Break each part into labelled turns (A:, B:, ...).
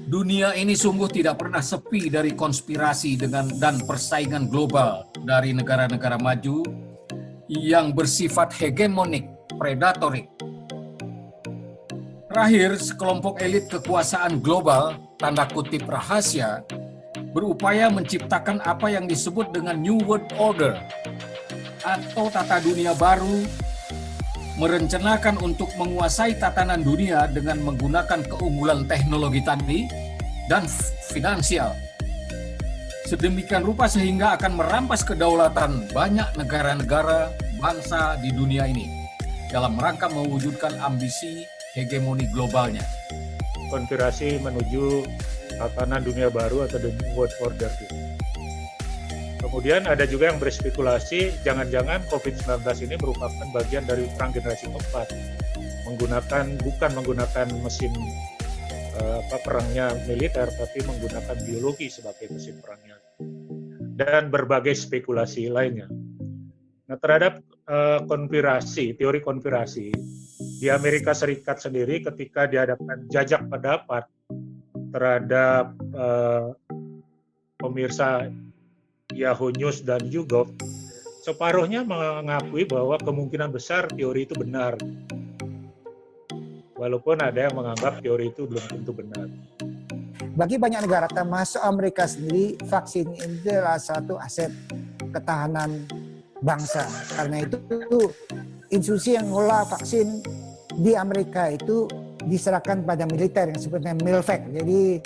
A: Dunia ini sungguh tidak pernah sepi dari konspirasi dan persaingan global dari negara-negara maju yang bersifat hegemonik, predatorik. Terakhir, sekelompok elit kekuasaan global, tanda kutip rahasia, berupaya menciptakan apa yang disebut dengan New World Order atau tata dunia baru, merencanakan untuk menguasai tatanan dunia dengan menggunakan keunggulan teknologi tadi dan finansial. Sedemikian rupa sehingga akan merampas kedaulatan banyak negara-negara bangsa di dunia ini dalam rangka mewujudkan ambisi hegemoni globalnya.
B: Konspirasi menuju tatanan dunia baru atau the New World Order. Kemudian ada juga yang berspekulasi jangan-jangan COVID-19 ini merupakan bagian dari perang generasi keempat, bukan menggunakan mesin perangnya militer, tapi menggunakan biologi sebagai mesin perangnya, dan berbagai spekulasi lainnya. Nah, terhadap teori konspirasi di Amerika Serikat sendiri, ketika dihadapkan jajak pendapat terhadap pemirsa Yahoo News dan YouGov, separuhnya mengakui bahwa kemungkinan besar teori itu benar. Walaupun ada yang menganggap teori itu belum tentu benar.
C: Bagi banyak negara, termasuk Amerika sendiri, vaksin itu adalah satu aset ketahanan bangsa. Karena itu, institusi yang mengelola vaksin di Amerika itu diserahkan pada militer yang sebutnya Milvac. Jadi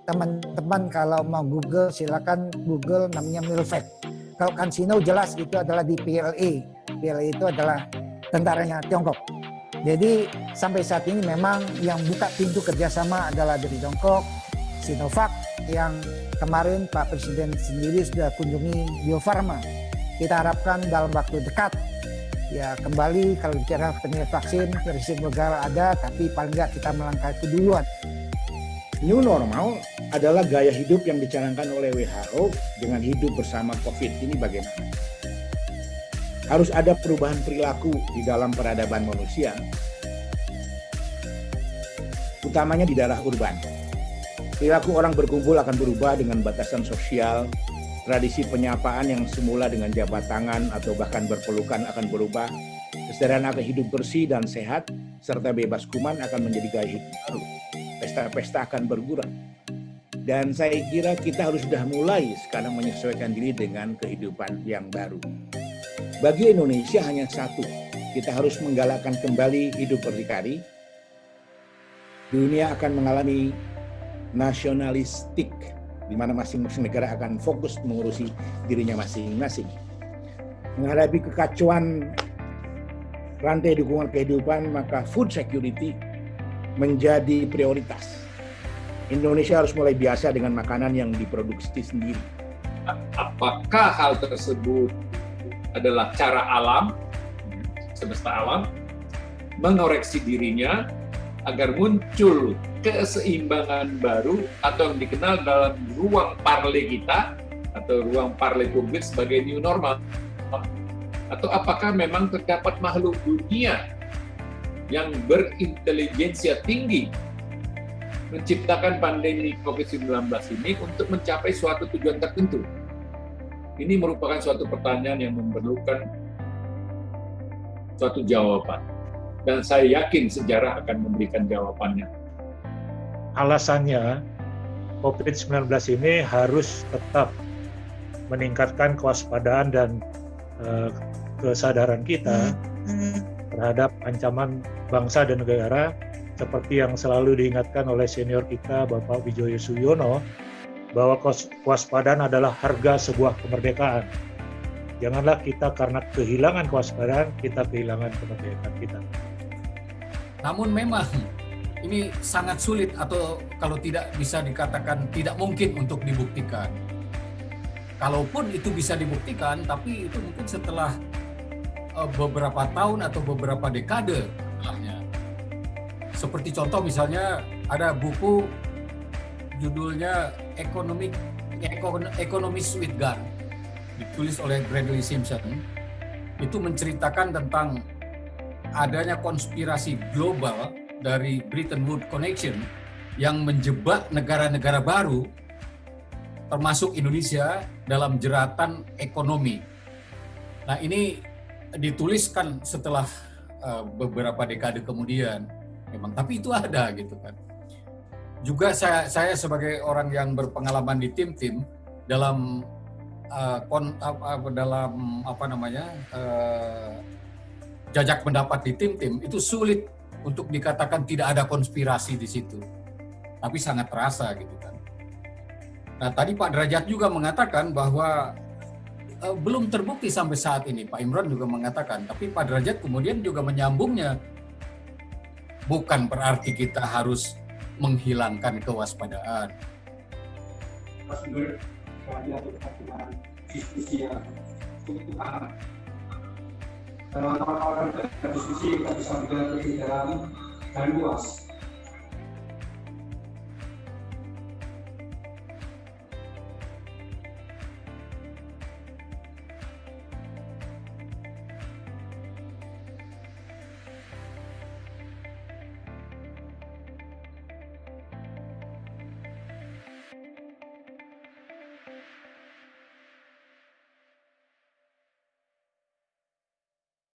C: teman-teman kalau mau Google, silakan Google namanya Milvac. Kalau CanSino jelas itu adalah di PLA. PLA itu adalah tentaranya Tiongkok. Jadi sampai saat ini memang yang buka pintu kerjasama adalah dari Tiongkok, Sinovac, yang kemarin Pak Presiden sendiri sudah kunjungi Bio Farma. Kita harapkan dalam waktu dekat, ya kembali kalau bicara penilaian vaksin, prinsip negara ada, tapi paling nggak kita melangkah itu duluan.
D: New normal adalah gaya hidup yang dicanangkan oleh WHO dengan hidup bersama COVID ini bagaimana? Harus ada perubahan perilaku di dalam peradaban manusia, utamanya di daerah urban. Perilaku orang berkumpul akan berubah dengan batasan sosial, tradisi penyapaan yang semula dengan jabat tangan atau bahkan berpelukan akan berubah, kesadaran akan hidup bersih dan sehat, serta bebas kuman akan menjadi gaya hidup baru. Pesta-pesta akan berkurang. Dan saya kira kita harus sudah mulai sekarang menyesuaikan diri dengan kehidupan yang baru. Bagi Indonesia hanya satu, kita harus menggalakkan kembali hidup berdikari. Dunia akan mengalami nasionalistik, di mana masing-masing negara akan fokus mengurusi dirinya masing-masing. Menghadapi kekacauan rantai dukungan kehidupan, maka food security menjadi prioritas. Indonesia harus mulai biasa dengan makanan yang diproduksi sendiri.
E: Apakah hal tersebut adalah cara alam, semesta alam, mengoreksi dirinya agar muncul keseimbangan baru atau yang dikenal dalam ruang parle kita atau ruang parle publik sebagai new normal? Atau apakah memang terdapat makhluk dunia yang berintelijensia tinggi menciptakan pandemi COVID-19 ini untuk mencapai suatu tujuan tertentu? Ini merupakan suatu pertanyaan yang memerlukan suatu jawaban. Dan saya yakin sejarah akan memberikan jawabannya.
B: Alasannya, COVID-19 ini harus tetap meningkatkan kewaspadaan dan kesadaran kita terhadap ancaman bangsa dan negara, seperti yang selalu diingatkan oleh senior kita, Bapak Wijoyo Suyono, bahwa kewaspadaan adalah harga sebuah kemerdekaan. Janganlah kita karena kehilangan kewaspadaan, kita kehilangan kemerdekaan kita.
A: Namun memang ini sangat sulit atau kalau tidak bisa dikatakan tidak mungkin untuk dibuktikan. Kalaupun itu bisa dibuktikan, tapi itu mungkin setelah beberapa tahun atau beberapa dekade setelahnya. Seperti contoh misalnya ada buku judulnya Economist with Gun, ditulis oleh Bradley Simpson. Itu menceritakan tentang adanya konspirasi global dari Bretton Woods Connection yang menjebak negara-negara baru, termasuk Indonesia, dalam jeratan ekonomi. Nah, ini dituliskan setelah beberapa dekade kemudian, memang. Tapi itu ada gitu kan. Juga saya sebagai orang yang berpengalaman di tim-tim dalam jajak pendapat di tim-tim, itu sulit untuk dikatakan tidak ada konspirasi di situ, tapi sangat terasa gitu kan. Nah, tadi Pak Derajat juga mengatakan bahwa belum terbukti sampai saat ini. Pak Imran juga mengatakan, tapi Pak Derajat kemudian juga menyambungnya, bukan berarti kita harus menghilangkan kewaspadaan.
F: Diskusi yang cukup hangat. Dalam awal diskusi kita bisa melihat lebih dalam dan luas